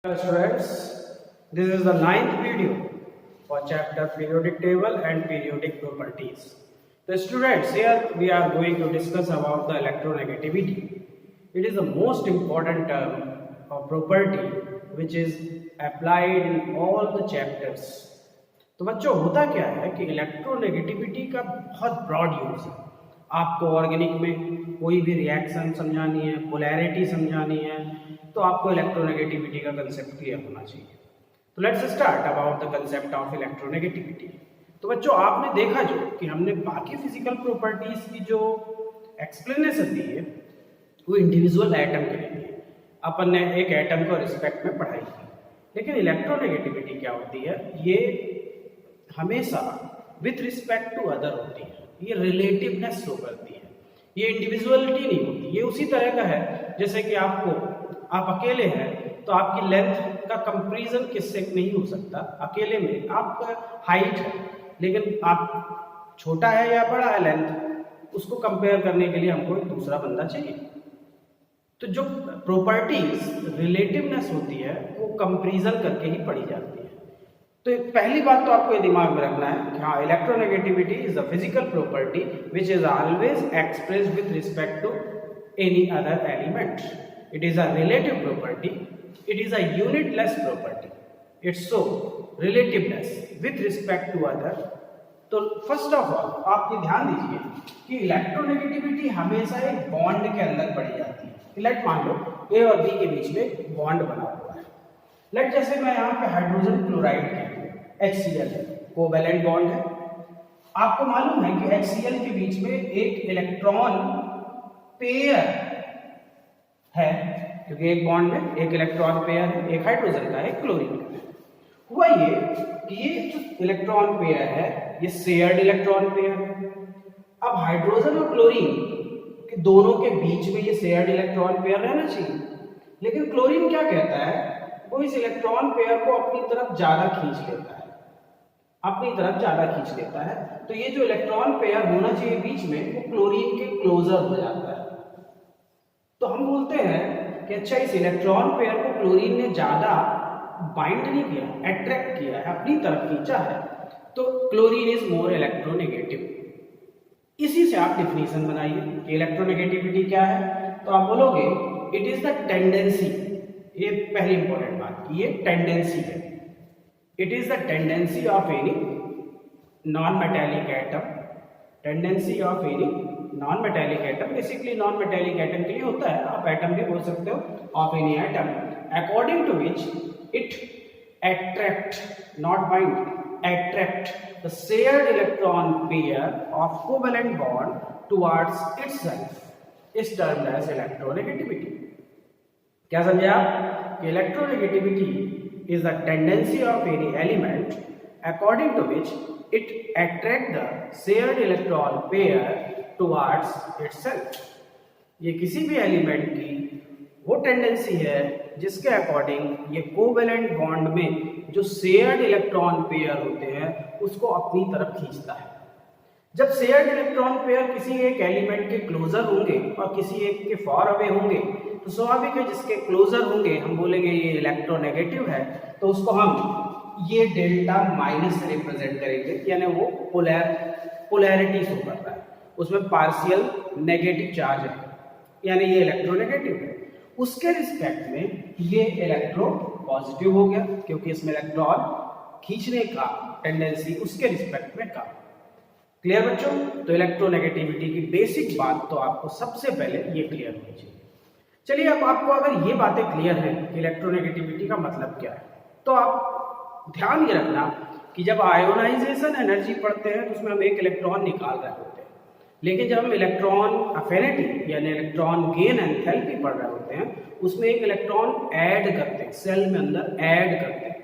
Hello students, this is the ninth video for chapter periodic table and periodic properties. So students, here we are going to discuss about the electronegativity. It is the most important term or property which is applied in all the chapters. तो बच्चों होता क्या है कि electronegativity का बहुत broad use है। आपको ऑर्गेनिक में कोई भी रिएक्शन समझानी है, पोलैरिटी समझानी है, तो आपको इलेक्ट्रोनेगेटिविटी का कंसेप्ट क्लियर होना चाहिए। तो let's start about the concept of electronegativity. तो बच्चों आपने देखा जो कि हमने बाकी फिजिकल प्रॉपर्टीज की जो एक्सप्लेनेशन दी है वो इंडिविजुअल एटम के लिए है। अपन ने एक एटम को रिस्पेक्ट में पढ़ाई की, लेकिन इलेक्ट्रोनेगेटिविटी क्या होती है, ये हमेशा विथ रिस्पेक्ट टू अदर होती है। ये रिलेटिवनेस शो करती है, ये इंडिविजुअलिटी नहीं होती। ये उसी तरह का है जैसे कि आप अकेले हैं तो आपकी लेंथ का कंपैरिजन किससे नहीं हो सकता। अकेले में आपका हाइट है, लेकिन आप छोटा है या बड़ा है लेंथ, उसको कंपेयर करने के लिए हमको एक दूसरा बंदा चाहिए। तो जो प्रॉपर्टीज रिलेटिवनेस होती है वो कंपैरिजन करके ही पढ़ी जाती है। तो पहली बात तो आपको ये दिमाग में रखना है कि हाँ, electronegativity is a physical property which is always expressed with respect to any other element. It is a relative property. It is a unitless property. It's so relativeness with respect to other. तो first of all आप ये ध्यान दीजिए कि electronegativity हमेशा एक bond के अंदर पड़ी जाती है। लेट मान लो ए और बी के बीच में एक बॉन्ड बना हुआ है। लेट जैसे मैं यहाँ पे हाइड्रोजन क्लोराइड के HCl कोवैलेंट बॉन्ड है। आपको मालूम है कि HCl के बीच में एक इलेक्ट्रॉन पेयर है, क्योंकि एक बॉन्ड में एक इलेक्ट्रॉन पेयर है, एक हाइड्रोजन का एक क्लोरीन का है। हुआ ये कि ये जो इलेक्ट्रॉन पेयर है ये शेयर्ड इलेक्ट्रॉन पेयर है। अब हाइड्रोजन और क्लोरीन के दोनों के बीच में ये शेयर्ड इलेक्ट्रॉन पेयर रहना चाहिए, लेकिन क्लोरीन क्या कहता है, वो इस इलेक्ट्रॉन पेयर को अपनी तरफ ज्यादा खींच लेता है, तो ये जो इलेक्ट्रॉन पेयर होना चाहिए बीच में वो क्लोरीन के क्लोजर हो जाता है। तो हम बोलते हैं कि अच्छा, इस इलेक्ट्रॉन पेयर को क्लोरीन ने ज्यादा बाइंड नहीं किया, अट्रैक्ट किया है, अपनी तरफ खींचा है, तो क्लोरीन इज मोर इलेक्ट्रोनेगेटिव। इसी से आप डिफिनीशन बनाइए कि इलेक्ट्रोनेगेटिविटी क्या है। तो आप बोलोगे इट इज द टेंडेंसी, ये पहली इंपॉर्टेंट बात, ये टेंडेंसी है। It is the tendency of any non metallic atom, non metallic atom, basically non metallic atom के लिए होता है, आप एटम भी बोल सकते हो, of any atom according to which it attract, not bind, attract the shared electron pair of covalent bond towards itself is termed as electronegativity. क्या समझे आप? Electronegativity is the tendency of any element according to which it attract the shared electron pair towards itself। ये किसी भी element की वो tendency है जिसके अकॉर्डिंग ये कोवैलेंट बॉन्ड में जो शेयर्ड इलेक्ट्रॉन पेयर होते हैं उसको अपनी तरफ खींचता है। जब शेयर्ड इलेक्ट्रॉन पेयर किसी एक एलिमेंट के क्लोजर होंगे और किसी एक के फॉर अवे होंगे, तो स्वाभाविक है जिसके क्लोजर होंगे हम बोलेंगे ये इलेक्ट्रोनेगेटिव है, तो उसको हम ये डेल्टा माइनस से रिप्रेजेंट करेंगे, यानी वो पोलैरिटी शो कर रहा है, उसमें पार्शियल नेगेटिव चार्ज है, यानी ये इलेक्ट्रोनेगेटिव है। उसके रिस्पेक्ट में ये इलेक्ट्रो पॉजिटिव हो गया, क्योंकि इसमें इलेक्ट्रॉन खींचने का टेंडेंसी उसके रिस्पेक्ट में कम। क्लियर बच्चों? तो इलेक्ट्रोनेगेटिविटी की बेसिक बात तो आपको सबसे पहले ये क्लियर होनी चाहिए। चलिए, अब आपको अगर ये बातें क्लियर है कि इलेक्ट्रोनेगेटिविटी का मतलब क्या है, तो आप ध्यान ये रखना कि जब आयोनाइजेशन एनर्जी पढ़ते हैं तो उसमें हम एक इलेक्ट्रॉन निकाल रहे होते हैं, लेकिन जब हम इलेक्ट्रॉन अफिनिटी यानी इलेक्ट्रॉन गेन एंथैल्पी पढ़ रहे होते हैं उसमें एक इलेक्ट्रॉन ऐड करते हैं, सेल में अंदर ऐड करते हैं।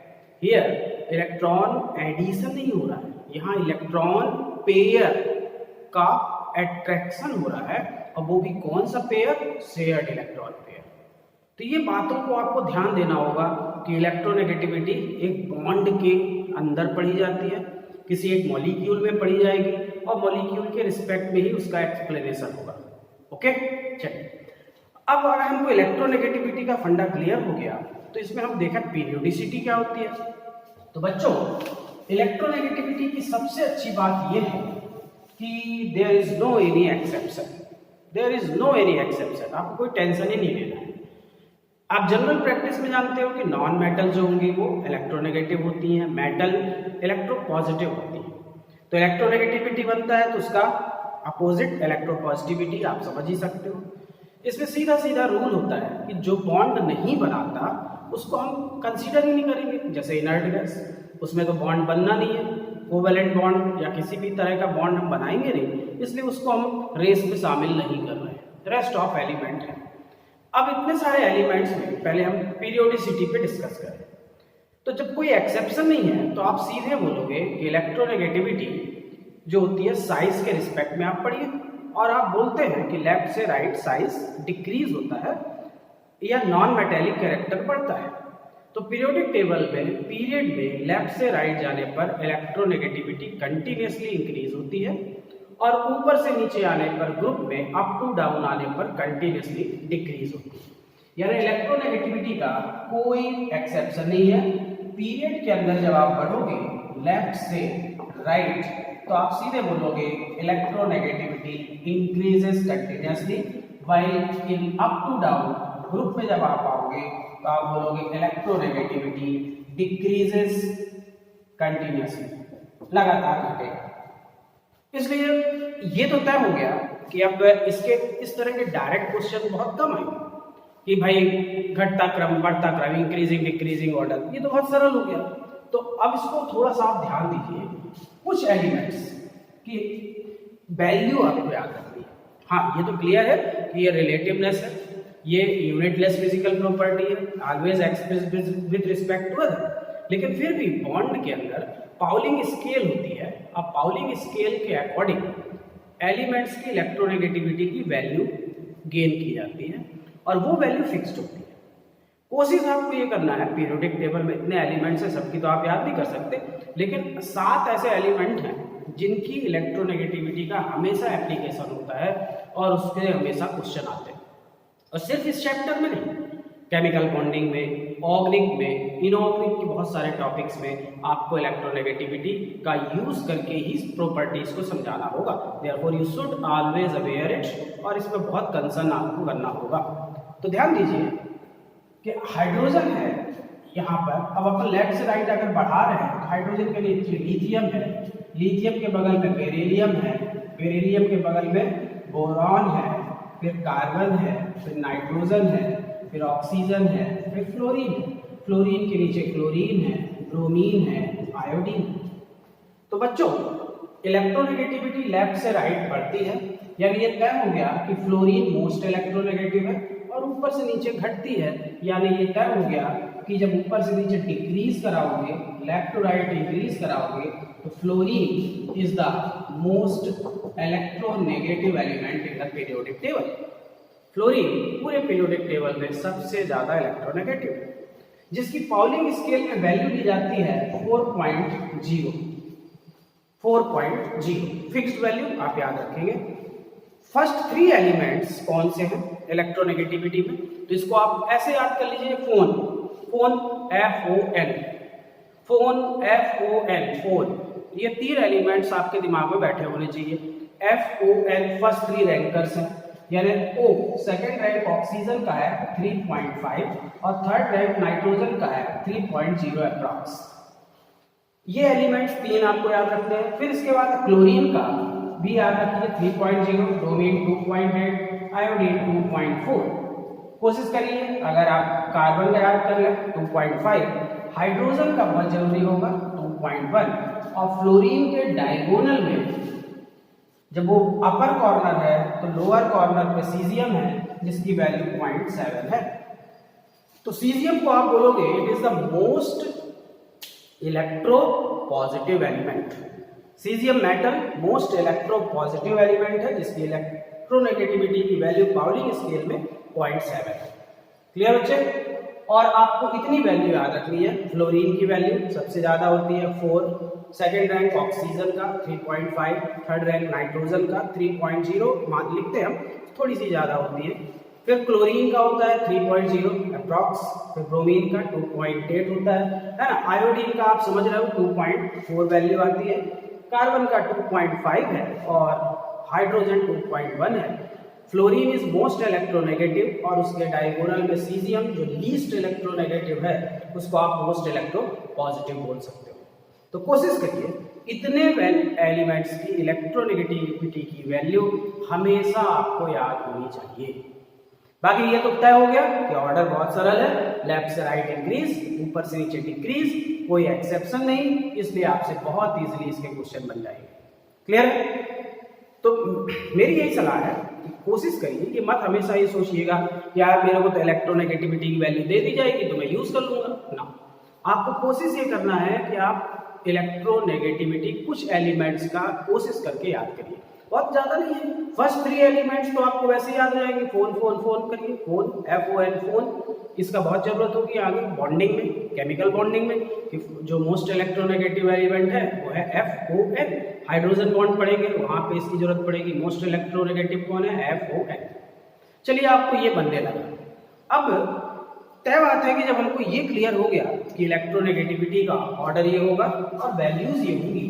हियर इलेक्ट्रॉन एडिशन नहीं हो रहा है, यहाँ इलेक्ट्रॉन पेयर का एट्रैक्शन हो रहा है, और वो भी कौन सा पेयर? Shared electron pair. तो ये बातों को आपको ध्यान देना होगा कि इलेक्ट्रोनेगेटिविटी एक बॉन्ड के अंदर पढ़ी जाती है, किसी एक मॉलिक्यूल में पढ़ी जाएगी, और मॉलिक्यूल के रिस्पेक्ट में ही उसका एक्सप्लेनेशन होगा। ओके, चलिए, अब अगर हमको इलेक्ट्रोनेगेटिविटी का फंडा क्लियर हो गया तो इसमें हम देखा पीरियोडिसिटी क्या होती है। तो बच्चों इलेक्ट्रोनेगेटिविटी की सबसे अच्छी बात यह है कि there is no any exception, there is no any exception, आपको कोई टेंशन ही नहीं लेना है। आप जनरल प्रैक्टिस में जानते हो कि नॉन मेटल जो होंगी वो इलेक्ट्रोनेगेटिव होती हैं, मेटल इलेक्ट्रोपॉजिटिव होती है। तो इलेक्ट्रोनेगेटिविटी बनता है तो उसका अपोजिट इलेक्ट्रोपॉजिटिविटी, आप समझ ही सकते हो। इसमें सीधा सीधा रूल होता है कि जो बॉन्ड नहीं बनाता उसको हम कंसीडर ही नहीं करेंगे। जैसे इनर्ट गैस, उसमें तो बॉन्ड बनना नहीं है, कोवैलेंट बॉन्ड या किसी भी तरह का बॉन्ड हम बनाएंगे नहीं, इसलिए उसको हम रेस में शामिल नहीं कर रहे हैं। रेस्ट ऑफ एलिमेंट है। अब इतने सारे एलिमेंट्स में पहले हम पीरियोडिसिटी पे डिस्कस करें। तो जब कोई एक्सेप्शन नहीं है तो आप सीधे बोलोगे कि इलेक्ट्रोनेगेटिविटी जो होती है साइज के रिस्पेक्ट में आप पढ़िए, और आप बोलते हैं कि लेफ्ट से राइट साइज डिक्रीज होता है या नॉन मेटेलिक कैरेक्टर बढ़ता है। तो पीरियोडिक टेबल में पीरियड में लेफ्ट से राइट जाने पर इलेक्ट्रोनेगेटिविटी कंटिन्यूसली इंक्रीज होती है और ऊपर से नीचे आने पर ग्रुप में अप टू डाउन आने पर कंटिन्यूसली डिक्रीज होती है। यानी इलेक्ट्रोनेगेटिविटी का कोई एक्सेप्शन नहीं है। पीरियड के अंदर जब आप बढ़ोगे लेफ्ट से राइट तो आप सीधे बोलोगे electronegativity increases continuously, while in up to down group में जब आप आओगे तो आप बोलोगे इलेक्ट्रोनेगेटिविटी डिक्रीजेस कंटिन्यूसली, लगातार घटेगा। इसलिए ये तो तय हो गया कि अब इसके इस तरह के डायरेक्ट क्वेश्चन बहुत कम आएंगे कि भाई घटता क्रम बढ़ता क्रम, इंक्रीजिंग डिक्रीजिंग ऑर्डर, ये तो बहुत सरल हो गया। तो अब इसको थोड़ा सा आप ध्यान दीजिए, कुछ एलिमेंट्स की वैल्यू आपको याद रखनी है। हाँ, ये तो क्लियर है कि ये रिलेटिवनेस है, ये यूनिटलेस फिजिकल प्रॉपर्टी है, always express with respect to other, लेकिन फिर भी बॉन्ड के अंदर पाउलिंग स्केल होती है। अब पाउलिंग स्केल के अकॉर्डिंग एलिमेंट्स की इलेक्ट्रोनेगेटिविटी की वैल्यू गेन की जाती है और वो वैल्यू फिक्स्ड होती है। कोशिश आपको ये करना है, पीरियोडिक टेबल में इतने एलिमेंट्स हैं, सबकी तो आप याद नहीं कर सकते, लेकिन 7 ऐसे एलिमेंट हैं जिनकी इलेक्ट्रोनेगेटिविटी का हमेशा एप्लीकेशन होता है और उसके हमेशा क्वेश्चन आते हैं। और सिर्फ इस चैप्टर में नहीं, केमिकल बॉन्डिंग में, ऑर्गेनिक में, इनऑर्गेनिक के बहुत सारे टॉपिक्स में आपको इलेक्ट्रोनेगेटिविटी का यूज करके ही प्रॉपर्टीज को समझाना होगा। Therefore you should always aware it, और इसमें बहुत कंसर्न आपको करना होगा। तो ध्यान दीजिए कि हाइड्रोजन है यहाँ पर। अब अपन लेफ्ट से राइट अगर बढ़ा रहे हैं तो हाइड्रोजन के नीचे लिथियम है, लिथियम के बगल में बेरिलियम है, बेरिलियम के बगल में बोरॉन है, फिर कार्बन है, फिर नाइट्रोजन है, फिर ऑक्सीजन है, फिर फ्लोरीन है, फ्लोरीन के नीचे क्लोरीन है, ब्रोमीन है, आयोडीन है। तो बच्चों इलेक्ट्रोनेगेटिविटी लेफ्ट से राइट बढ़ती है, यानी ये तय हो गया कि फ्लोरीन मोस्ट इलेक्ट्रोनेगेटिव है, और ऊपर से नीचे घटती है, यानी ये तय हो गया कि जब ऊपर से नीचे डिक्रीज कराओगे, लेफ्ट टू राइट इंक्रीज कराओगे, तो fluorine is the most electronegative element in the periodic table. Fluorine पूरे पीरियोडिक टेबल में सबसे ज्यादा इलेक्ट्रोनेगेटिव है, जिसकी पाउलिंग स्केल में वैल्यू दी जाती है 4.0, 4.0 फिक्स्ड वैल्यू आप याद रखेंगे। फर्स्ट 3 एलिमेंट्स कौन से हैं इलेक्ट्रोनेगेटिविटी में, तो इसको आप ऐसे याद कर लीजिए, phone, phone FON, phone FON, phone. ये 3 एलिमेंट्स आपके दिमाग में बैठे होने चाहिए। FON फर्स्ट 3 रैंकर्स हैं, यानी O सेकेंड रैंक ऑक्सीजन का है 3.5 और थर्ड रैंक नाइट्रोजन का है 3.0 अप्रॉक्स। ये एलिमेंट्स 3 आपको याद रखते हैं। फिर इसके बाद क्लोरीन का भी याद रखिए 3.0, ब्रोमीन 2.8, आयोडीन 2.4। कोशिश करिए अगर आप कार्बन का याद कर लें 2.5, हाइड्रोजन का बहुत जरूरी होगा 2.1, और फ्लोरीन के डायगोनल में जब वो अपर कॉर्नर है तो लोअर कॉर्नर पे सीजियम है जिसकी वैल्यू 0.7 है। तो सीजियम को आप बोलोगे it is the most electro positive element. Caesium metal most electro positive element है जिसकी इलेक्ट्रोनेगेटिविटी की वैल्यू पाउलिंग स्केल में 0.7 है। क्लियर बच्चे? और आपको इतनी वैल्यू याद रखनी है, फ्लोरीन की वैल्यू सबसे ज्यादा होती है 4, सेकेंड रैंक ऑक्सीजन का 3.5, थर्ड रैंक नाइट्रोजन का 3.0 मान लिखते हैं हम, थोड़ी सी ज्यादा होती है। फिर क्लोरीन का होता है 3.0 अप्रॉक्स, फिर ब्रोमीन का 2.8 होता है ना। आयोडीन का आप समझ रहे हो 2.4 वैल्यू आती है, कार्बन का 2.5 है और हाइड्रोजन 2.1 है। फ्लोरीन इज मोस्ट इलेक्ट्रोनेगेटिव और उसके डायगोनल में सीजियम जो लीस्ट इलेक्ट्रोनेगेटिव है उसको आप मोस्ट इलेक्ट्रो पॉजिटिव बोल सकते हो। तो कोशिश करिए इतने एलिमेंट्स की इलेक्ट्रोनेगेटिविटी की वैल्यू हमेशा आपको याद होनी चाहिए। बाकी ये तो तय हो गया कि ऑर्डर बहुत सरल है, लेफ्ट से राइट इंक्रीज, ऊपर से नीचे डिक्रीज, कोई एक्सेप्शन नहीं, इसलिए आपसे बहुत इजीली इसके क्वेश्चन बन जाएंगे। क्लियर है? तो मेरी यही सलाह है कि कोशिश करिए कि मत हमेशा ये सोचिएगा कि यार मेरे को तो इलेक्ट्रोनेगेटिविटी की वैल्यू दे दी जाएगी तो मैं यूज कर लूंगा ना। आपको कोशिश ये करना है कि आप इलेक्ट्रोनेगेटिविटी कुछ एलिमेंट्स का कोशिश करके याद करिए, बहुत ज्यादा नहीं है। फर्स्ट 3 एलिमेंट्स तो आपको वैसे याद हो जाएंगे, फोन फोन फोन करिए, फोन FON फोन, इसका बहुत जरूरत होगी आगे बॉन्डिंग में, केमिकल बॉन्डिंग में, कि जो मोस्ट इलेक्ट्रोनेगेटिव एलिमेंट है वो है FON। हाइड्रोजन बॉन्ड पढ़ेंगे वहां पे इसकी जरूरत पड़ेगी। मोस्ट इलेक्ट्रोनेगेटिव कौन है? FON। चलिए आपको ये बनने लगा। अब तय बात है कि जब हमको ये क्लियर हो गया कि इलेक्ट्रोनेगेटिविटी का ऑर्डर ये होगा और वैल्यूज ये होंगी,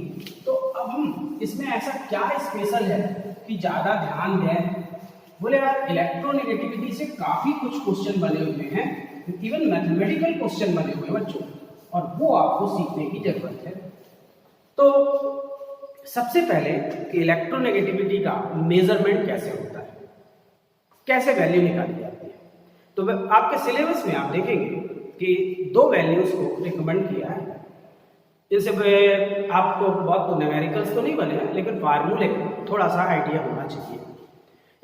तो अब हम इसमें ऐसा क्या स्पेशल है कि ज्यादा ध्यान दें। बोले यार इलेक्ट्रोनेगेटिविटी से काफी कुछ क्वेश्चन बने हुए हैं, इवन मैथमेटिकल क्वेश्चन बने हुए हैं बच्चों, और वो आपको सीखने की जरूरत है। तो सबसे पहले कि इलेक्ट्रोनेगेटिविटी का मेजरमेंट कैसे होता है, कैसे वैल्यू निकाली जाती है। तो आपके सिलेबस में आप देखेंगे कि 2 वैल्यूज को रिकमेंड किया है। जैसे आपको बहुत न्यूमेरिकल्स तो नहीं बने हैं, लेकिन फार्मूले थोड़ा सा आइडिया होना चाहिए।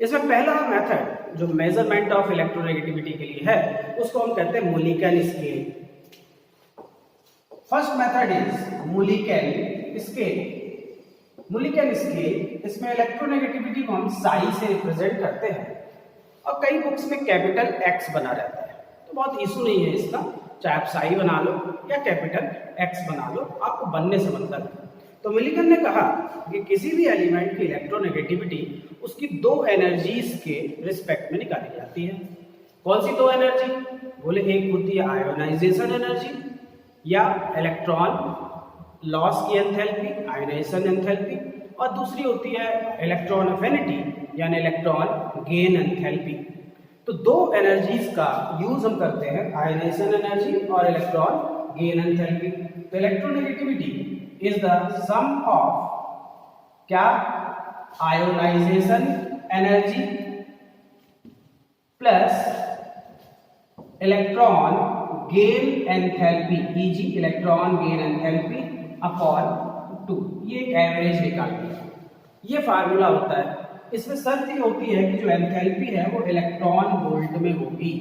इसमें पहला मेथड जो मेजरमेंट ऑफ इलेक्ट्रोनेगेटिविटी के लिए है उसको हम कहते हैं Mulliken scale. First method is Mulliken scale. Mulliken scale, इसमें इलेक्ट्रोनेगेटिविटी को हम साई से रिप्रेजेंट करते हैं और कई बुक्स में कैपिटल X बना रहता है, तो बहुत इशू नहीं है इसका, चाहे आप साई बना लो या कैपिटल X बना लो, आपको बनने से मतलब है। तो मिलिकन ने कहा कि किसी भी एलिमेंट की इलेक्ट्रोनेगेटिविटी उसकी 2 एनर्जीज के रिस्पेक्ट में निकाली जाती है। कौन सी 2 एनर्जी? बोले एक होती है आयोनाइजेशन एनर्जी या इलेक्ट्रॉन लॉस की एंथैल्पी, आयोनाइजेशन एंथैल्पी, और दूसरी होती है इलेक्ट्रॉन अफिनिटी यानी इलेक्ट्रॉन गेन एंथैल्पी। तो 2 एनर्जीज का यूज हम करते हैं, आयोनाइजेशन एनर्जी और इलेक्ट्रॉन गेन एंथैल्पी। तो electronegativity is the sum of क्या? Ionization energy plus electron gain enthalpy, EG electron gain enthalpy upon 2। ये एक एवरेज निकाल दिया, ये फार्मूला होता है। इसमें शर्त ये होती है कि जो एंथैल्पी है वो इलेक्ट्रॉन वोल्ट में होगी।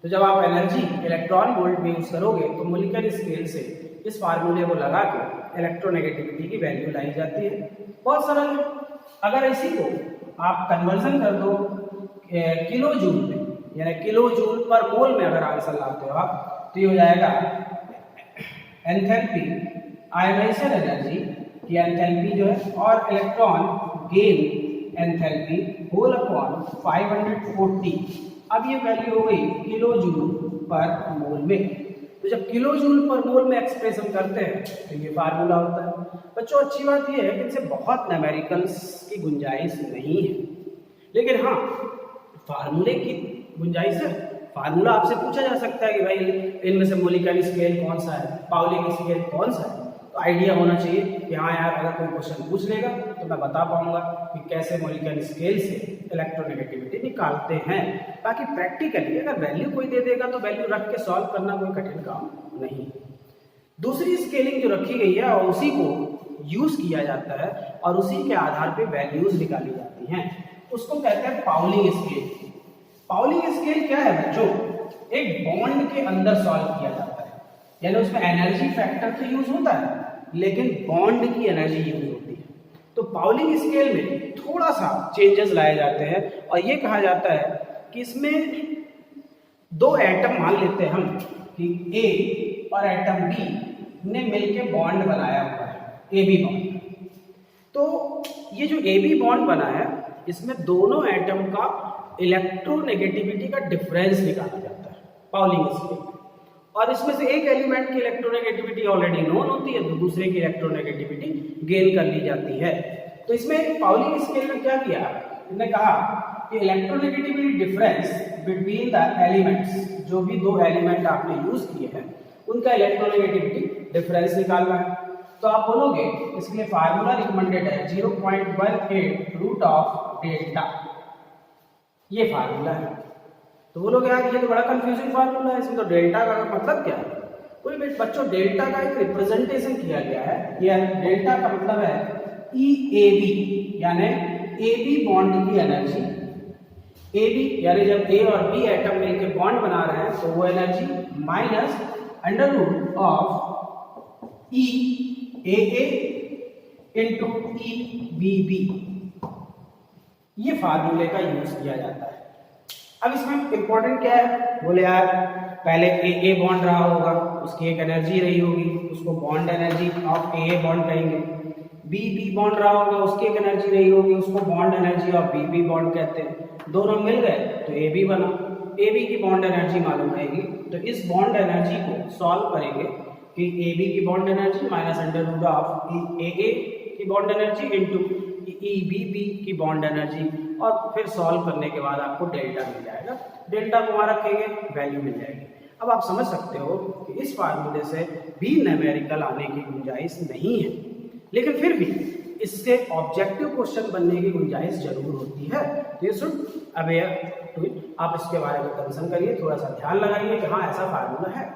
तो जब आप एनर्जी इलेक्ट्रॉन वोल्ट में यूज करोगे तो मोलिकुलर स्केल से इस फार्मूले को लगा के इलेक्ट्रोनेगेटिविटी की वैल्यू लाई जाती है। बहुत सरल है। अगर इसी को आप कन्वर्जन कर दो किलो जूल में, यानी किलो जूल पर मोल में अगर आंसर लाते हो आप, तो ये हो जाएगा एंथैल्पी आयोनाइजेशन एनर्जी की एंथैल्पी जो है और electron gain enthalpy whole upon 540। अब ये वैल्यू हो गई किलो जूल पर मोल में। तो जब किलो जूल पर मोल में एक्सप्रेशन करते हैं तो ये फार्मूला होता है। बच्चों अच्छी बात ये है कि इनसे बहुत न्यूमेरिकल्स की गुंजाइश नहीं है, लेकिन हाँ फार्मूले की गुंजाइश है। फार्मूला आपसे पूछा जा सकता है कि भाई इनमें से मोलिकुलर स्केल कौन सा है, पाउली स्केल कौन सा है, तो आइडिया होना चाहिए कि हाँ यार अगर कोई क्वेश्चन पूछ लेगा तो मैं बता पाऊंगा कि कैसे मोलिकुलर स्केल से इलेक्ट्रोनेगेटिविटी निकालते हैं। बाकी प्रैक्टिकली अगर वैल्यू कोई दे देगा तो वैल्यू रख के सॉल्व करना कोई कठिन काम नहीं। दूसरी स्केलिंग जो रखी गई है और उसी को यूज किया जाता है और उसी के आधार पे वैल्यूज निकाली जाती हैं, उसको कहते हैं पाउलिंग स्केल। पाउलिंग स्केल क्या है बच्चों? एक बॉन्ड के अंदर सॉल्व किया जाता है, यानी उसमें एनर्जी फैक्टर तो यूज होता है लेकिन बॉन्ड की एनर्जी यूज होती है। तो पाउलिंग स्केल में थोड़ा सा चेंजेस लाए जाते हैं और ये कहा जाता है कि इसमें 2 एटम मान लेते हैं हम कि ए और एटम बी ने मिलकर बॉन्ड बनाया हुआ है, AB बॉन्ड। तो ये जो AB बॉन्ड बना है इसमें दोनों एटम का इलेक्ट्रोनेगेटिविटी का डिफरेंस निकाला जाता है। Pauling scale. और इसमें से एक एलिमेंट की इलेक्ट्रोनेगेटिविटी ऑलरेडी नोन होती है, तो दूसरे की इलेक्ट्रोनेगेटिविटी गेन कर ली जाती है। तो इसमें पाउलिंग स्केल में क्या किया, इन्होंने कहा कि electronegativity difference between the elements, जो भी दो एलिमेंट आपने यूज किए हैं उनका इलेक्ट्रोनेगेटिविटी डिफरेंस निकालना है। तो आप बोलोगे इसके लिए फार्मूला रिकमेंडेड है 0.18 रूट ऑफ डेल्टा, ये फार्मूला है। तो बोलोगे यार ये तो बड़ा कंफ्यूजिंग फार्मूला है, इसमें तो डेल्टा का मतलब क्या है? कोई बच्चों डेल्टा का एक रिप्रेजेंटेशन किया गया है, ये डेल्टा का मतलब है EAB, यानी AB बॉन्ड की एनर्जी। AB यानी जब A और B एटम मिलकर बॉन्ड बना रहे हैं तो वो energy minus under root of EAA into EBB, ये फार्मूले का यूज किया जाता है। अब इसमें इंपॉर्टेंट क्या है, बोले यार पहले AA बॉन्ड रहा होगा, उसकी एक एनर्जी रही होगी, उसको bond energy of AA bond कहेंगे। BB बॉन्ड रहा होगा, उसकी एक एनर्जी रही होगी, उसको bond energy of BB bond कहते हैं। दोनों मिल गए तो AB बना। AB की बॉन्ड एनर्जी मालूम रहेगी, तो इस बॉन्ड एनर्जी को सॉल्व करेंगे कि AB की bond energy minus under root of AA की बॉन्ड एनर्जी इंटू EBB की बॉन्ड एनर्जी, और फिर सॉल्व करने के बाद आपको डेल्टा मिल जाएगा। डेल्टा को वहां रखेंगे, वैल्यू मिल जाएगी। अब आप समझ सकते हो कि इस फार्मूले से भी न्यूमेरिकल आने की गुंजाइश नहीं है, लेकिन फिर भी इससे ऑब्जेक्टिव क्वेश्चन बनने की गुंजाइश जरूर होती है। तो ये शुड अवेयर टू इट, आप इसके बारे में कंसर्न करिए, थोड़ा सा ध्यान लगाइए कि हाँ ऐसा फार्मूला है।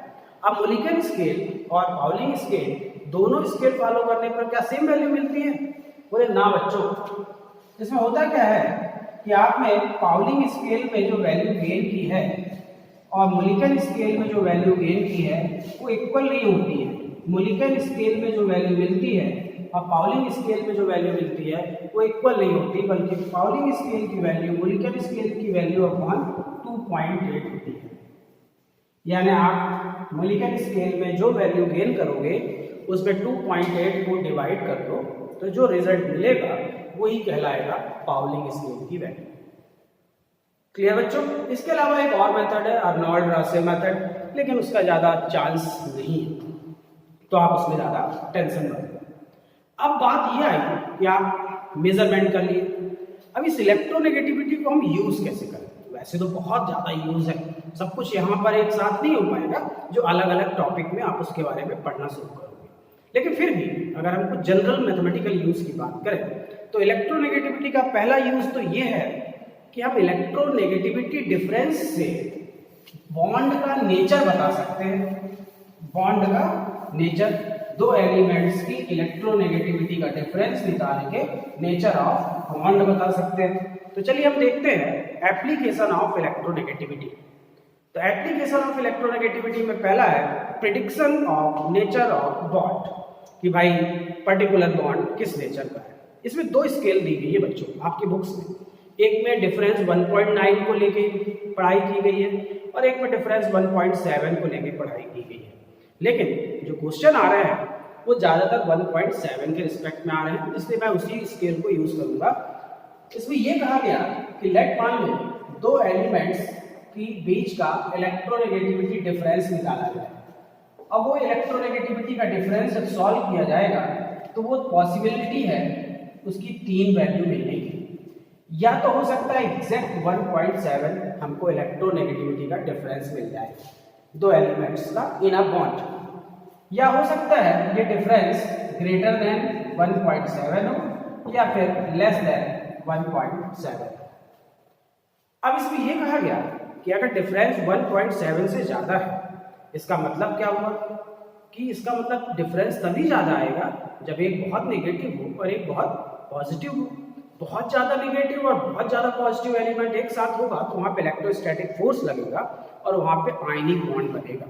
अब मोलिकन स्केल और पाउलिंग स्केल दोनों स्केल फॉलो करने पर क्या सेम वैल्यू मिलती है? बोले ना बच्चों, इसमें होता क्या है कि आपने पाउलिंग स्केल में जो वैल्यू गेन की है और मोलिकन स्केल में जो वैल्यू गेन की है वो इक्वल नहीं होती है। मोलिकन स्केल में जो वैल्यू मिलती है और पाउलिंग स्केल में जो वैल्यू मिलती है वो इक्वल नहीं होती, बल्कि पाउलिंग स्केल की वैल्यू मोलिकन स्केल की वैल्यू अपॉन 2.8 होती है। यानी आप मोलिकन स्केल में जो वैल्यू गेन करोगे उसमें 2.8 को डिवाइड कर दो, तो जो रिजल्ट मिलेगा वही कहलाएगा पाउलिंग स्केल की वैल्यू। क्लियर बच्चों? इसके अलावा एक और मेथड है अर्नोल्ड रासे मेथड, लेकिन उसका ज्यादा चांस नहीं है, तो आप उसमें ज्यादा टेंशन मत लो। अब बात यह आई कि आप मेजरमेंट कर लिए, अब इस इलेक्ट्रोनेगेटिविटी को हम यूज कैसे करें? वैसे तो बहुत ज्यादा यूज है, सब कुछ यहाँ पर एक साथ नहीं हो पाएगा, जो अलग अलग टॉपिक में आप उसके बारे में पढ़ना शुरू करोगे। लेकिन फिर भी अगर हम कुछ जनरल मैथमेटिकल यूज की बात करें तो इलेक्ट्रोनेगेटिविटी का पहला यूज तो ये है कि हम इलेक्ट्रोनेगेटिविटी डिफरेंस से बॉन्ड का नेचर बता सकते हैं। बॉन्ड का नेचर, दो एलिमेंट्स की इलेक्ट्रोनेगेटिविटी का डिफरेंस निकाल के नेचर ऑफ बॉन्ड बता सकते हैं। तो चलिए हम देखते हैं एप्लीकेशन ऑफ इलेक्ट्रोनेगेटिविटी। तो एप्लीकेशन ऑफ इलेक्ट्रोनेगेटिविटी में पहला है prediction of nature of bond, कि भाई पर्टिकुलर बॉन्ड किस नेचर का है। इसमें दो स्केल दी गई है बच्चों आपकी बुक्स में, एक में डिफरेंस 1.9 को लेके पढ़ाई की गई है और एक में डिफरेंस 1.7 को लेके पढ़ाई की गई है। लेकिन जो क्वेश्चन आ रहे हैं वो ज्यादातर 1.7 के रिस्पेक्ट में आ रहे हैं, इसलिए मैं उसी स्केल को यूज करूंगा। इसमें यह कहा गया कि लेट मान लो दो एलिमेंट्स की बीच का इलेक्ट्रोनेगेटिविटी डिफरेंस निकाला जाए। अब वो इलेक्ट्रोनेगेटिविटी का डिफरेंस जब सॉल्व किया जाएगा तो वो पॉसिबिलिटी है उसकी 3 वैल्यू मिलने की। या तो हो सकता है एग्जैक्ट 1.7 हमको इलेक्ट्रोनेगेटिविटी का डिफरेंस मिल जाए दो एलिमेंट्स का इन अ बॉन्ड, या हो सकता है ये डिफरेंस ग्रेटर देन 1.7 हो या फिर लेस देन 1.7। अब इसमें यह कहा गया कि अगर डिफरेंस 1.7 से ज्यादा है, इसका मतलब क्या हुआ कि इसका मतलब डिफरेंस तभी ज्यादा आएगा जब एक बहुत नेगेटिव हो और एक बहुत पॉजिटिव हो। बहुत ज्यादा नेगेटिव और बहुत ज्यादा पॉजिटिव एलिमेंट एक साथ होगा तो वहां पे इलेक्ट्रोस्टैटिक फोर्स लगेगा और वहां पे आयनिक बॉन्ड बनेगा।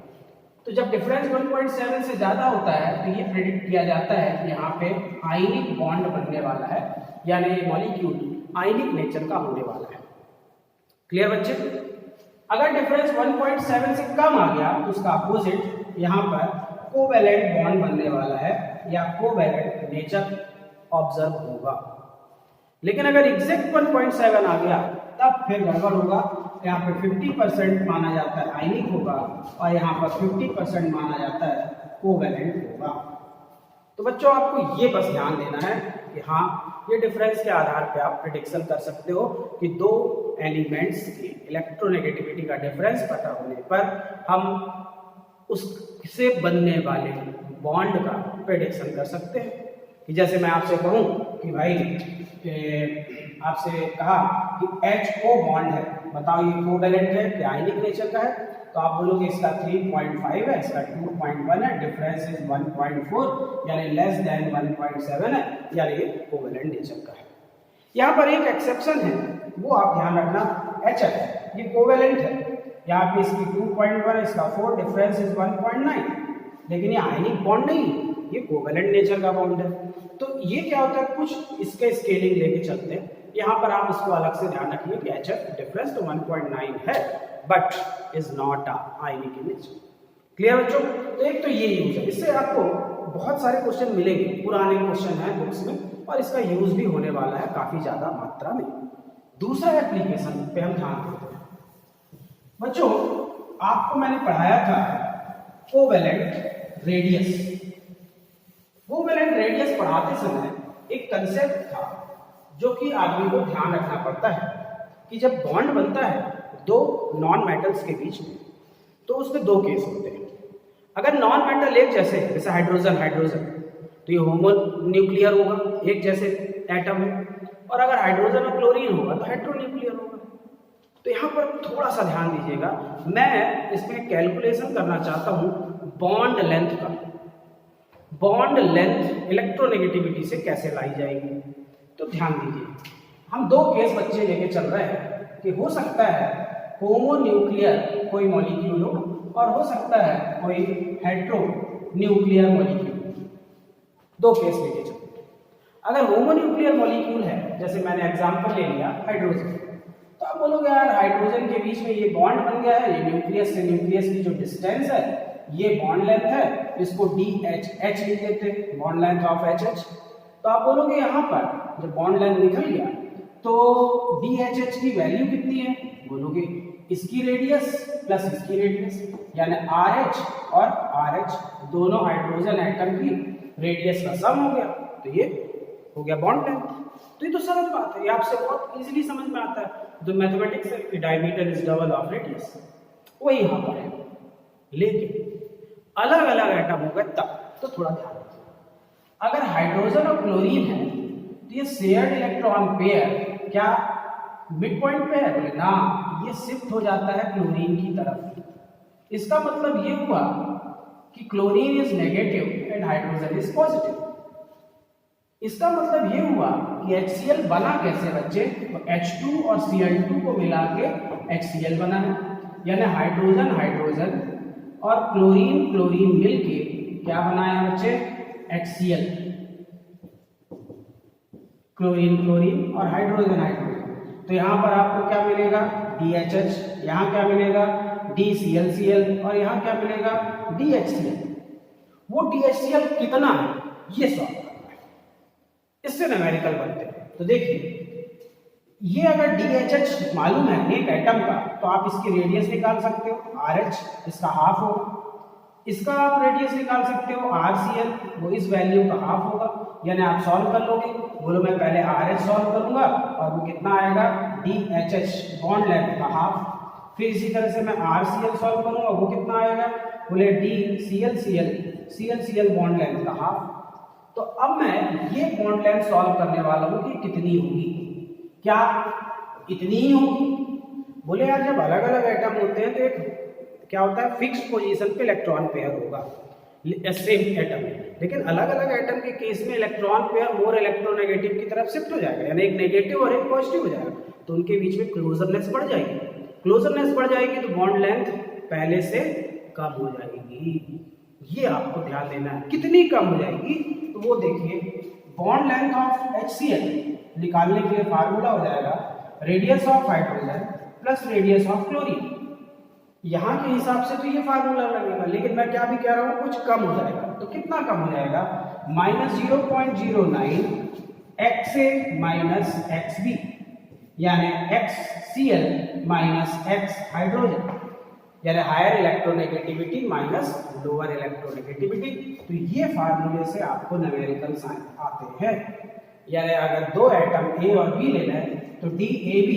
तो जब डिफरेंस 1.7 से ज्यादा होता है तो ये प्रेडिक्ट किया जाता है कि यहाँ पे आयनिक बॉन्ड बनने वाला है, यानी ये मॉलिक्यूल आयनिक नेचर का होने वाला है। क्लियर बच्चे? अगर डिफरेंस 1.7 से कम आ गया तो उसका अपोजिट यहाँ पर कोवैलेंट बॉन्ड बनने वाला है या कोवैलेंट नेचर ऑब्जर्व होगा। लेकिन अगर एग्जैक्ट 1.7 आ गया तब फिर गड़बड़ होगा, यहाँ पे 50% माना जाता है आयनिक होगा और यहाँ पर 50% माना जाता है कोवेलेंट होगा। तो बच्चों आपको ये बस ध्यान देना है कि हाँ ये डिफरेंस के आधार पे आप प्रिडिक्शन कर सकते हो कि दो एलिमेंट्स की इलेक्ट्रोनेगेटिविटी का डिफरेंस पता होने पर हम उससे बनने वाले बॉन्ड का प्रिडिक्शन कर सकते हैं। कि जैसे मैं आपसे कहूँ कि भाई आपसे कहा कि HO बॉन्ड है, बताओ ये कोवेलेंट है कि आयनिक नेचर का है, तो आप बोलोगे इसका 3.5 है, इसका 2.1 है, डिफरेंस इज 1.4 यानी लेस देन 1.7 है, यानी ये कोवेलेंट नेचर का है। यहाँ पर एक एक्सेप्शन है, वो आप ध्यान रखना, HF ये कोवेलेंट है, यहाँ पे इसकी 2.1 है, इसका 4, डिफरेंस इज 1.9, लेकिन ये आयनिक बॉन्ड नहीं, ये कोवेलेंट नेचर का बॉन्ड है। तो ये क्या होता है, कुछ इसके स्केलिंग लेके चलते हैं। यहाँ पर आप इसको अलग से ध्यान रखिए कि HF डिफरेंस तो 1.9 है but is not ionic in nature. Clear बच्चों? तो एक तो ये यूज है, इससे आपको बहुत सारे क्वेश्चन मिलेंगे, पुराने क्वेश्चन है बुक्स में, और इसका यूज भी होने वाला है काफी ज्यादा मात्रा में। दूसरा एप्लीकेशन पे हम ध्यान देते हैं। बच्चों आपको मैंने पढ़ाया था कोवेलेंट रेडियस। कोवेलेंट रेडियस पढ़ाते समय एक कंसेप्ट था जो कि आदमी को ध्यान रखना पड़ता है कि जब बॉन्ड बनता है दो नॉन मेटल्स के बीच में, तो उसमें दो केस होते हैं। अगर नॉन मेटल एक जैसे हाइड्रोजन तो ये होमो न्यूक्लियर होगा, एक जैसे एटम है, और अगर हाइड्रोजन और क्लोरीन होगा तो हेटेरो न्यूक्लियर होगा। तो यहाँ पर थोड़ा सा ध्यान दीजिएगा, मैं इसमें कैलकुलेशन करना चाहता हूँ बॉन्ड लेंथ का। बॉन्ड लेंथ इलेक्ट्रोनेगेटिविटी से कैसे लाई जाएगी, तो ध्यान दीजिए, हम दो केस बच्चे लेके चल रहे हैं कि हो सकता है होमो न्यूक्लियर कोई मॉलिक्यूल हो और हो सकता है कोई हेटेरो न्यूक्लियर मॉलिक्यूल। दो केस लेके चलते हैं। अगर होमो न्यूक्लियर मॉलिक्यूल है, जैसे मैंने एग्जांपल ले लिया हाइड्रोजन, तो आप बोलोगे यार हाइड्रोजन के बीच में ये बॉन्ड बन गया है, ये न्यूक्लियस से न्यूक्लियस की जो डिस्टेंस है ये बॉन्ड लेंथ है, इसको DHH लिख देते हैं, बॉन्ड लेंथ ऑफ HH। तो आप बोलोगे यहाँ पर जब बॉन्ड लेंथ निकल गया तो DHH की वैल्यू कितनी है, बोलोगे इसकी रेडियस प्लस इसकी रेडियस, यानी RH और RH दोनों हाइड्रोजन एटम की रेडियस का सम हो गया, तो ये हो गया बॉन्ड लेंथ। तो ये तो सरल बात है, ये आपसे बहुत इजीली समझ में आता है। जो मैथमेटिक्स है diameter is double of radius, वो यहाँ पर है। लेकिन अलग अलग एटम हो गए तब तो थोड़ा ध्यान रखिए। अगर हाइड्रोजन और क्लोरीन है तो ये शेयर्ड इलेक्ट्रॉन पेयर क्या मिड पॉइंट पे है, बोले ना, ये शिफ्ट हो जाता है क्लोरीन की तरफ। इसका मतलब ये हुआ कि chlorine is negative and hydrogen is positive. इसका मतलब ये हुआ कि HCl बना कैसे बच्चे, तो H2 और Cl2 को मिला के HCl बना है, यानी हाइड्रोजन हाइड्रोजन और क्लोरीन क्लोरीन मिलके क्या बनाया बच्चे, HCl। क्लोरीन क्लोरीन और हाइड्रोजन हाइड्रोजन, तो यहाँ पर आपको क्या मिलेगा DHH, यहाँ क्या मिलेगा DClCl और यहाँ क्या मिलेगा DHCl। वो DHCl कितना है ये सॉल्व करना है, इससे न्यूमेरिकल बनते हैं। तो देखिए ये अगर DHH मालूम है एक एटम का, तो आप इसकी रेडियस निकाल सकते हो RH, इसका हाफ होगा। इसका आप रेडियस निकाल सकते हो RCl, वो इस वैल्यू का हाफ होगा, यानी आप सॉल्व कर लोगे। बोलो मैं पहले RH सॉल्व करूंगा और वो कितना आएगा DHH बॉन्ड लेंथ का हाफ, फिर इसी तरह से मैं RCl सॉल्व करूंगा, वो कितना आएगा, बोले DClCl बॉन्ड लेंथ का हाफ। तो अब मैं ये बॉन्ड लेंथ सॉल्व करने वाला हूँ कि कितनी होगी, क्या इतनी ही होगी। बोले यार जब अलग अलग एटम होते हैं तो एक क्या होता है फिक्स्ड पोजीशन पे इलेक्ट्रॉन पेयर होगा सेम एटम, लेकिन अलग अलग एटम के केस में इलेक्ट्रॉन पेयर मोर इलेक्ट्रोनेगेटिव की तरफ शिफ्ट हो जाएगा, यानी एक नेगेटिव और एक पॉजिटिव हो जाएगा, तो उनके बीच में क्लोजरनेस बढ़ जाएगी। क्लोजरनेस बढ़ जाएगी तो बॉन्ड लेंथ पहले से कम हो जाएगी। ये आपको ध्यान देना है, कितनी कम हो जाएगी, तो वो देखिए बॉन्ड लेंथ ऑफ HCl निकालने के लिए फार्मूला हो जाएगा radius of hydrogen plus radius of chlorine. यहाँ के हिसाब से तो ये फार्मूला लगेगा, लेकिन मैं क्या भी कह रहा हूँ कुछ कम हो जाएगा। तो कितना कम हो जाएगा, -0.09 XA - XB, यानी HCl माइनस X हाइड्रोजन, यानी higher electronegativity minus lower electronegativity. तो ये फार्मूले से आपको न्यूमेरिकल साइन आते हैं। यानी अगर दो एटम A और B लेना है तो DAB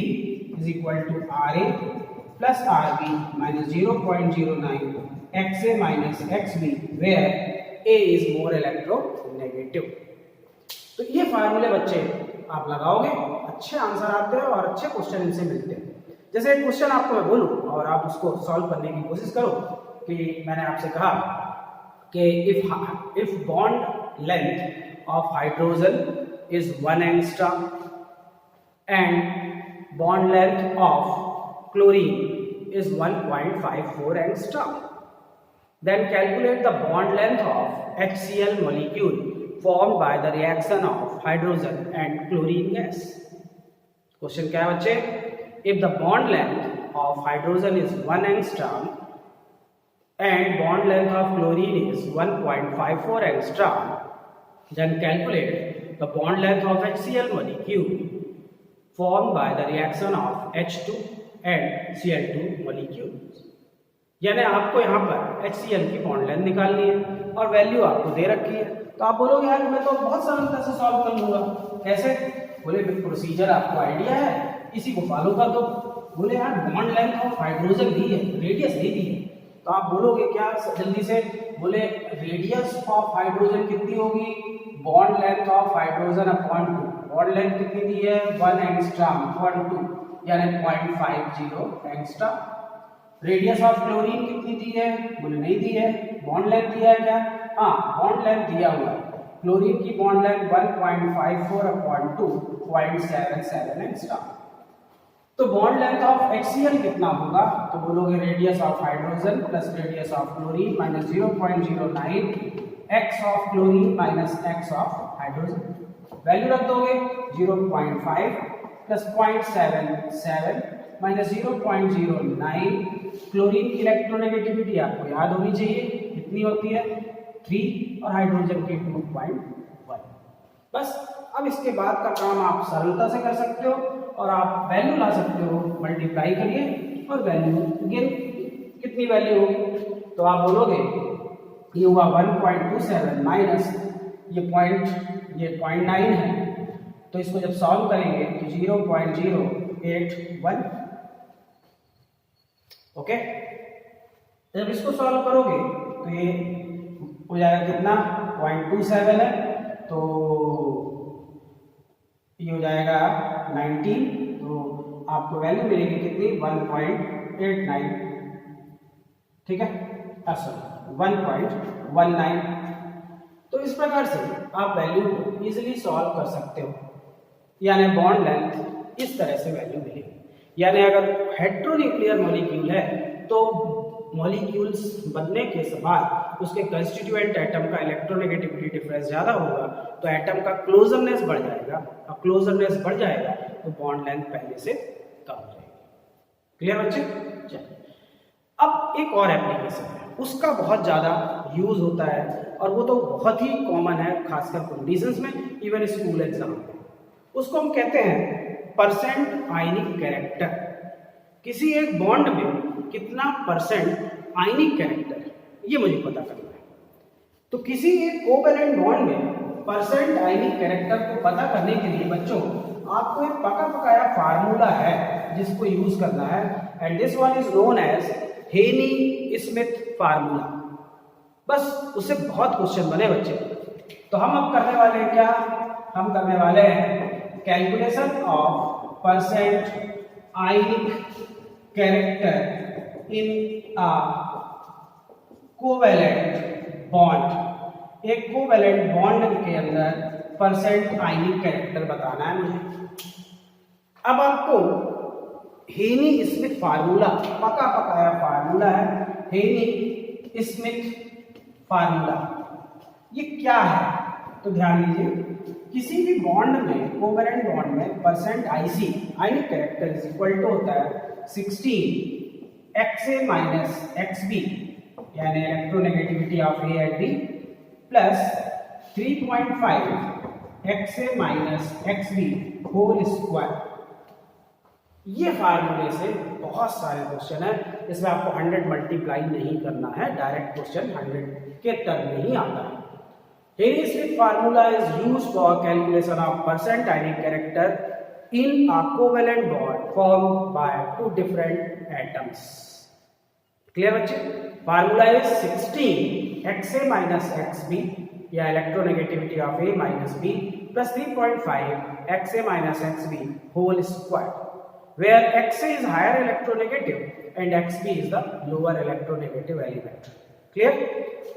is equal to RA plus RB minus 0.09 XA minus XB where A is more electronegative. तो ये फार्मूले बच्चे आप लगाओगे, अच्छे आंसर आते हैं और अच्छे क्वेश्चन इनसे मिलते हैं। जैसे एक क्वेश्चन आपको मैं बोलूं और आप उसको सॉल्व करने की कोशिश करो कि मैंने आपसे कहा कि if bond length of hydrogen is 1 angstrom and bond length of chlorine is 1.54 angstrom, then calculate the bond length of HCl molecule formed by the reaction of hydrogen and chlorine gas. Question क्या है बच्चे? If the bond length of hydrogen is 1 angstrom and bond length of chlorine is 1.54 angstrom, then calculate the bond length of HCl molecule formed by the reaction of H2 and Cl2 molecules। यानी आपको यहाँ पर HCl की bond length निकालनी है और value आपको दे रखी है। तो आप बोलोगे यार मैं तो बहुत सरलता से सॉल्व कर लूंगा, कैसे? बोले प्रोसीजर आपको आइडिया है, इसी को फॉलो कर दो। बोले यार बॉन्ड लेंथ ऑफ हाइड्रोजन दी है, रेडियस नहीं दी है। तो आप बोलोगे क्या जल्दी से? बोले रेडियस ऑफ हाइड्रोजन कितनी होगी? Bond length of hydrogen upon 2। Bond length कितनी दी है? 1 एंगस्ट्रॉम अपॉन 2 यानी 0.50 एंगस्ट्रॉम। रेडियस ऑफ क्लोरीन कितनी दी है? बोले नहीं दी है। बॉन्ड लेंथ दिया है क्या? हाँ, बॉन्ड लेंथ दिया हुआ है। क्लोरीन की बॉन्ड लेंथ 1.54 अपॉन 2 0.77 एंगस्ट्रॉम। तो बॉन्ड लेंथ ऑफ HCl कितना होगा? तो बोलोगे radius of hydrogen plus radius of chlorine minus 0.09 x of chlorine minus x of hydrogen. Value रख दोगे 0.5 प्लस 0.77 माइनस 0.09। क्लोरीन की इलेक्ट्रोनेगेटिविटी आपको याद होनी चाहिए, कितनी होती है? 3 और हाइड्रोजन की 2.1। बस अब इसके बाद का काम आप सरलता से कर सकते हो और आप वैल्यू ला सकते हो। मल्टीप्लाई करिए और वैल्यू अगेन कितनी वैल्यू होगी? तो आप बोलोगे ये हुआ 1.27 माइनस ये 0.9 है, तो इसको जब सॉल्व करेंगे तो 0.081। ओके, जब इसको सॉल्व करोगे तो ये हो जाएगा कितना? 0.27 है तो ये हो जाएगा 19, तो आपको वैल्यू मिलेगी कितनी? 1.89। ठीक है, सॉरी 1.19। तो इस प्रकार से आप वैल्यू को इजीली सॉल्व कर सकते हो। यानी बॉन्ड लेंथ इस तरह से वैल्यू मिलेगी। यानी अगर हेट्रोन्यूक्लियर मॉलिक्यूल है तो मॉलिक्यूल्स बनने के बाद उसके कंस्टिट्यूएंट एटम का इलेक्ट्रोनेगेटिविटी डिफरेंस ज़्यादा होगा तो एटम का क्लोजरनेस बढ़ जाएगा, और क्लोजरनेस बढ़ जाएगा तो बॉन्ड लेंथ पहले से कम हो जाएगी। क्लियर बच्चे? चलिए अब एक और एप्लीकेशन है, उसका बहुत ज़्यादा यूज होता है और वो तो बहुत ही कॉमन है खासकर कंडीशंस में, इवन स्कूल एग्जाम में। उसको हम कहते हैं परसेंट आयनिक कैरेक्टर। किसी एक बॉन्ड में कितना परसेंट आयनिक कैरेक्टर है ये मुझे पता करना है। तो किसी एक कोवैलेंट बॉन्ड में परसेंट आयनिक कैरेक्टर को पता करने के लिए बच्चों आपको एक पका पकाया फार्मूला है जिसको यूज करना है, and this one is known as Hannay Smith formula. बस उससे बहुत क्वेश्चन बने बच्चे। तो हम अब करने वाले हैं क्या? हम करने वाले हैं calculation of percent ionic character in a covalent bond. एक कोवैलेंट बॉन्ड के अंदर परसेंट आयनिक कैरेक्टर बताना है मुझे। अब आपको हेनी स्मिथ फार्मूला, पका पकाया फार्मूला है हेनी स्मिथ फार्मूला। ये क्या है? तो ध्यान दीजिए, किसी भी बॉन्ड में, कोवैलेंट बॉन्ड में percent IC ionic character is equal to होता है 16 XA माइनस XB यानी electronegativity of A at B plus 3.5 XA minus XB होल स्क्वायर। ये फार्मूले से बहुत सारे क्वेश्चन है, इसमें आपको 100 मल्टीप्लाई नहीं करना है, डायरेक्ट क्वेश्चन 100 के टर्म में ही आता है। Henry-Smith formula is used for calculation of percent ionic character in a covalent bond formed by two different atoms. Clear बच्चे? Formula is 16 Xa minus Xb या electronegativity of A minus B plus 3.5 Xa minus Xb whole square, where Xa is higher electronegative and Xb is the lower electronegative element. Clear?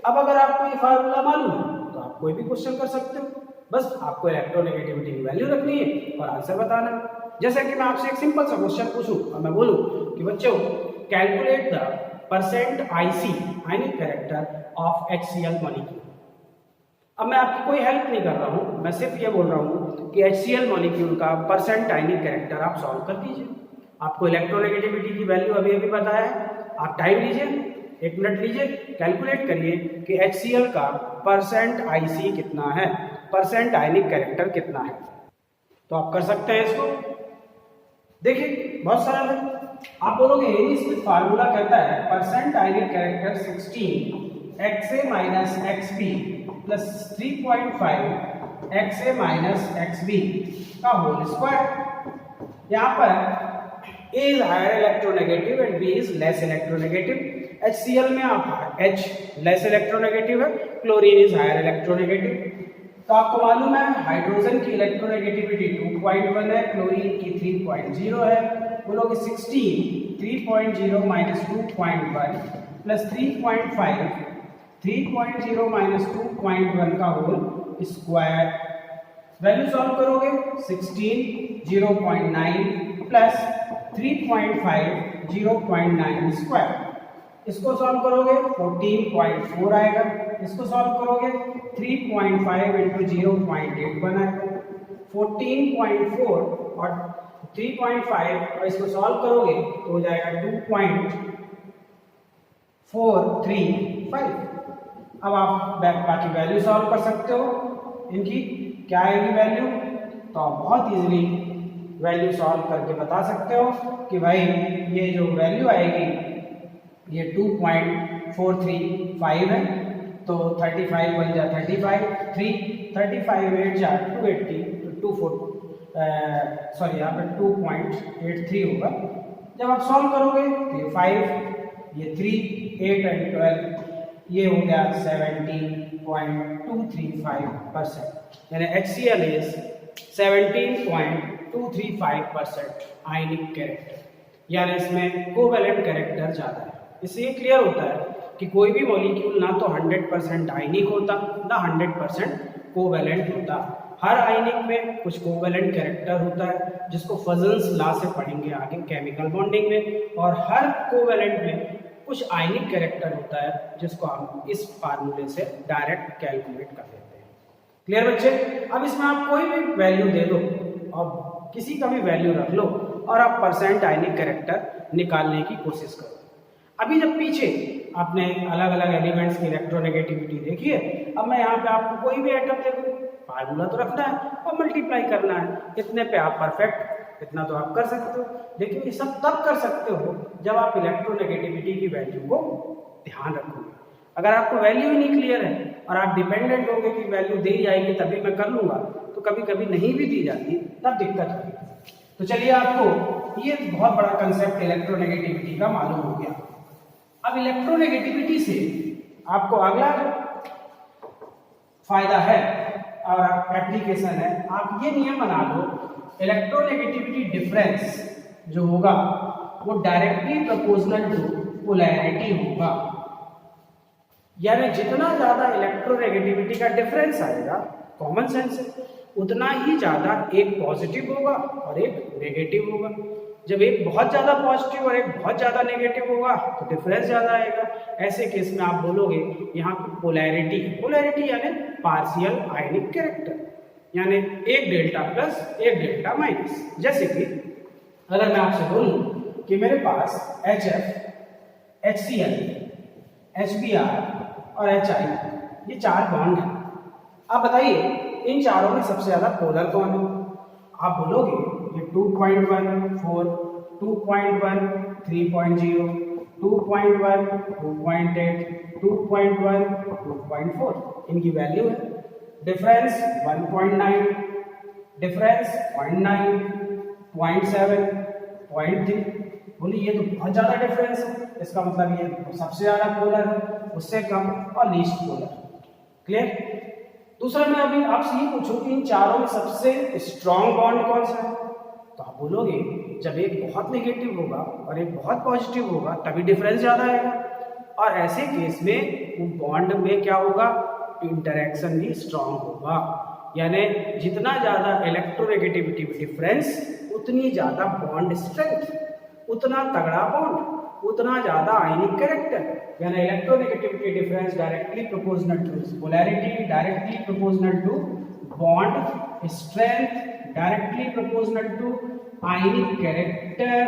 अब अगर आपको ये formula मालूम है तो आप कोई भी क्वेश्चन कर सकते हो, बस आपको इलेक्ट्रोनेगेटिविटी की वैल्यू रखनी है और आंसर बताना है। जैसे कि मैं आपसे एक सिंपल सा क्वेश्चन पूछूं और मैं बोलूं कि बच्चों calculate the percent IC ionic character of HCl molecule. अब मैं आपकी कोई हेल्प नहीं कर रहा हूं, मैं सिर्फ ये बोल रहा हूं कि HCl मॉलिक्यूल का परसेंट आयनिक कैरेक्टर आप सॉल्व कर दीजिए। आपको इलेक्ट्रोनेगेटिविटी की वैल्यू अभी अभी पता है, आप टाइम लीजिए, 1 मिनट लीजिए, कैलकुलेट करिए कि HCl का परसेंट आईसी कितना है, परसेंट आयनिक कैरेक्टर कितना है। तो आप कर सकते हैं इसको। देखिए बहुत सरल है, आप बोलोगे हेनरी-स्मिथ फार्मूला कहता है परसेंट आयनिक character 16 Xa minus Xb plus 3.5 Xa minus Xb का होल स्क्वायर। यहाँ पर A is higher electronegative and B is less electronegative. HCl में आप H less electronegative है, क्लोरीन is higher electronegative। तो आपको मालूम है हाइड्रोजन की इलेक्ट्रोनेगेटिविटी 2.1 है, क्लोरीन की 3.0 है। बोलोगे 16 3.0 माइनस 2.1 प्लस 3.5 3.0 माइनस 2.1 का होल स्क्वायर। वैल्यू सॉल्व करोगे 16 0.9 प्लस 3.5 0.9 स्क्वायर। इसको सॉल्व करोगे 14.4 आएगा, इसको सॉल्व करोगे 3.5 इंटू 0.8 बनाएगा 14.4 और 3.5 और इसको सॉल्व करोगे तो हो जाएगा 2.435। अब आप बाकी वैल्यू सॉल्व कर सकते हो, इनकी क्या आएगी वैल्यू, तो आप बहुत इजीली वैल्यू सॉल्व करके बता सकते हो कि भाई ये जो वैल्यू आएगी ये 2.435 है, तो 35 बन जा 35 35 8 जा 280 तो 24 यहाँ पे 2.83 होगा। जब आप सॉल्व करोगे तो ये 5 ये 3 8 एंड 12 ये हो गया 17.235%, यानी HCl इज 17.235% आयनिक कैरेक्टर, यानी इसमें कोवेलेंट कैरेक्टर ज़्यादा है। इससे ये क्लियर होता है कि कोई भी मॉलिक्यूल ना तो 100% आयनिक होता ना 100% कोवेलेंट होता। हर आयनिक में कुछ कोवेलेंट कैरेक्टर होता है जिसको फजल्स लॉ से पढ़ेंगे आगे केमिकल बॉन्डिंग में, और हर कोवेलेंट में कुछ आयनिक कैरेक्टर होता है जिसको हम इस फार्मूले से डायरेक्ट कैलकुलेट कर देते हैं। क्लियर बच्चे? अब इसमें आप कोई भी वैल्यू दे दो और किसी का भी वैल्यू रख लो और आप परसेंट आयनिक कैरेक्टर निकालने की कोशिश करो। अभी जब पीछे आपने अलग अलग एलिमेंट्स की इलेक्ट्रोनेगेटिविटी देखी है, अब मैं यहाँ पे आपको कोई भी एटम दे दूँ, फार्मूला तो रखना है और मल्टीप्लाई करना है, इतने पे आप परफेक्ट, इतना तो आप कर सकते हो। लेकिन ये सब तब कर सकते हो जब आप इलेक्ट्रोनेगेटिविटी की वैल्यू को ध्यान रखोगे। अगर आपको वैल्यू ही नहीं क्लियर है और आप डिपेंडेंट होगे कि वैल्यू दी जाएगी तभी मैं कर लूँगा, तो कभी कभी नहीं भी दी जाती तब दिक्कत होगी। तो चलिए आपको ये बहुत बड़ा कंसेप्ट इलेक्ट्रोनेगेटिविटी का मालूम हो गया। अब इलेक्ट्रोनेगेटिविटी से आपको अगला फायदा है और एप्लीकेशन है, आप ये नियम बना लो इलेक्ट्रोनेगेटिविटी डिफरेंस जो होगा वो डायरेक्टली प्रोपोर्शनल टू पोलैरिटी होगा। यानी जितना ज्यादा इलेक्ट्रोनेगेटिविटी का डिफरेंस आएगा, कॉमन सेंस है, उतना ही ज्यादा एक पॉजिटिव होगा और एक नेगेटिव होगा। जब एक बहुत ज्यादा पॉजिटिव और एक बहुत ज्यादा नेगेटिव होगा तो डिफरेंस ज्यादा आएगा। ऐसे केस में आप बोलोगे यहाँ पे पोलैरिटी, पोलैरिटी यानी पार्शियल आयनिक कैरेक्टर, यानी एक डेल्टा प्लस एक डेल्टा माइनस। जैसे कि अगर मैं आपसे बोलूं कि मेरे पास HF, HCl, HBr और HI ये 4 बॉन्ड हैं, आप बताइए इन चारों में सबसे ज्यादा पोलर कौन है? आप बोलोगे ये 2.1, 4, 2.1 3.0, 2.1 2.8, 2.1 2.4 इनकी वैल्यू है। Difference 1.9, difference 0.9, 0.7, 0.3। बोलिए ये तो बहुत ज्यादा डिफरेंस है, इसका मतलब ये सबसे ज्यादा पोलर है, उससे कम और लीस्ट पोलर। क्लियर? दूसरा मैं अभी आपसे ये पूछूं कि इन चारों में सबसे स्ट्रॉन्ग बॉन्ड कौन सा है, तो आप बोलोगे जब एक बहुत नेगेटिव होगा और एक बहुत पॉजिटिव होगा तभी डिफरेंस ज्यादा आएगा। और ऐसे केस में वो बॉन्ड में क्या होगा, इंटरेक्शन भी स्ट्रॉन्ग होगा। यानी जितना ज्यादा इलेक्ट्रोनेगेटिविटी डिफरेंस उतनी ज्यादा बॉन्ड स्ट्रेंथ, उतना तगड़ा बॉन्ड, उतना ज्यादा आयनिक कैरेक्टर। यानी electronegativity difference directly proportional to polarity, directly proportional to bond strength, directly proportional to ionic character,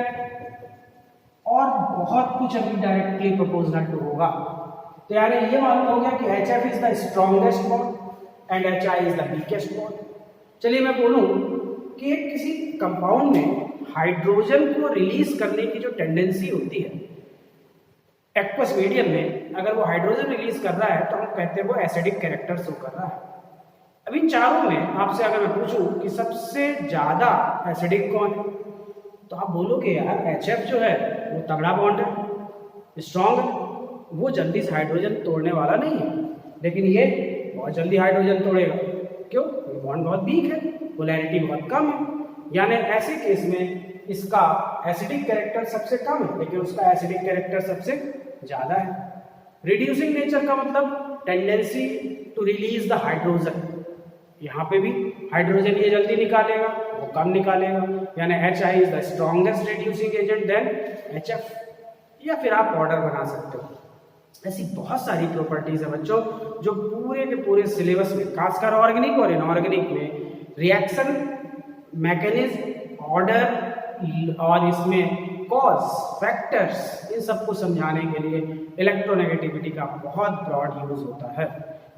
और बहुत कुछ अभी डायरेक्टली प्रोपोर्शनल टू होगा। तो यानी ये मालूम हो गया कि HF is the strongest bond and HI is the weakest bond. चलिए मैं बोलूं कि किसी कंपाउंड में हाइड्रोजन को रिलीज करने की जो टेंडेंसी होती है एक्वस मीडियम में, अगर वो हाइड्रोजन रिलीज कर रहा है तो हम कहते हैं वो एसिडिक कैरेक्टर शो कर रहा है। अब इन चारों में आपसे अगर मैं पूछूं कि सबसे ज्यादा एसिडिक कौन है, तो आप बोलोगे यार HF जो है वो तगड़ा बॉन्ड है, स्ट्रॉन्ग है, वो जल्दी से हाइड्रोजन तोड़ने वाला नहीं है, लेकिन ये बहुत जल्दी हाइड्रोजन तोड़ेगा। क्यों? ये बॉन्ड बहुत वीक है, पोलैरिटी बहुत कम है। यानी ऐसे केस में इसका एसिडिक कैरेक्टर सबसे कम है, लेकिन उसका एसिडिक कैरेक्टर सबसे ज्यादा है। रिड्यूसिंग नेचर का मतलब tendency to release the hydrogen, यहाँ पे भी हाइड्रोजन ये जल्दी निकालेगा, वो कम निकालेगा। यानी HI is the strongest reducing agent than HF, या फिर आप ऑर्डर बना सकते हो। ऐसी बहुत सारी प्रॉपर्टीज है बच्चों जो पूरे के पूरे सिलेबस में, खासकर ऑर्गेनिक और इनऑर्गेनिक में, रिएक्शन मैकेनिज्म, ऑर्डर और इसमें कॉज, फैक्टर्स, इन सबको समझाने के लिए इलेक्ट्रोनेगेटिविटी का बहुत ब्रॉड यूज होता है।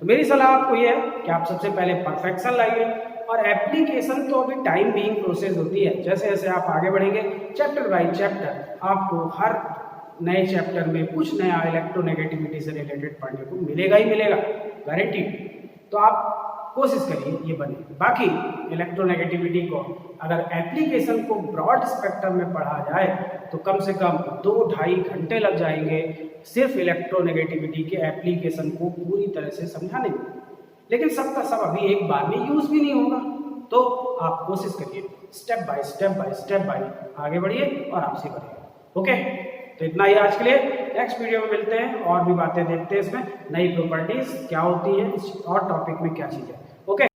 तो मेरी सलाह आपको यह है कि आप सबसे पहले परफेक्शन लाइए, और एप्लीकेशन तो अभी टाइम बीइंग प्रोसेस होती है। जैसे जैसे आप आगे बढ़ेंगे चैप्टर बाय चैप्टर आपको हर नए चैप्टर में कुछ नया इलेक्ट्रोनेगेटिविटी से रिलेटेड पढ़ने को मिलेगा ही मिलेगा, गारंटीड। तो आप कोशिश करिए ये बने। बाकी इलेक्ट्रोनेगेटिविटी को अगर एप्लीकेशन को ब्रॉड स्पेक्ट्रम में पढ़ा जाए तो कम से कम 2-2.5 घंटे लग जाएंगे सिर्फ इलेक्ट्रोनेगेटिविटी के एप्लीकेशन को पूरी तरह से समझाने में। लेकिन सबका सब अभी एक बार में यूज भी नहीं होगा, तो आप कोशिश करिए स्टेप बाय स्टेप आगे बढ़िए और आपसे बढ़िए। ओके, तो इतना ही आज के लिए। नेक्स्ट वीडियो में मिलते हैं और भी बातें देखते हैं, इसमें नई प्रॉपर्टीज क्या होती है और टॉपिक में क्या चीज़ है। ओके।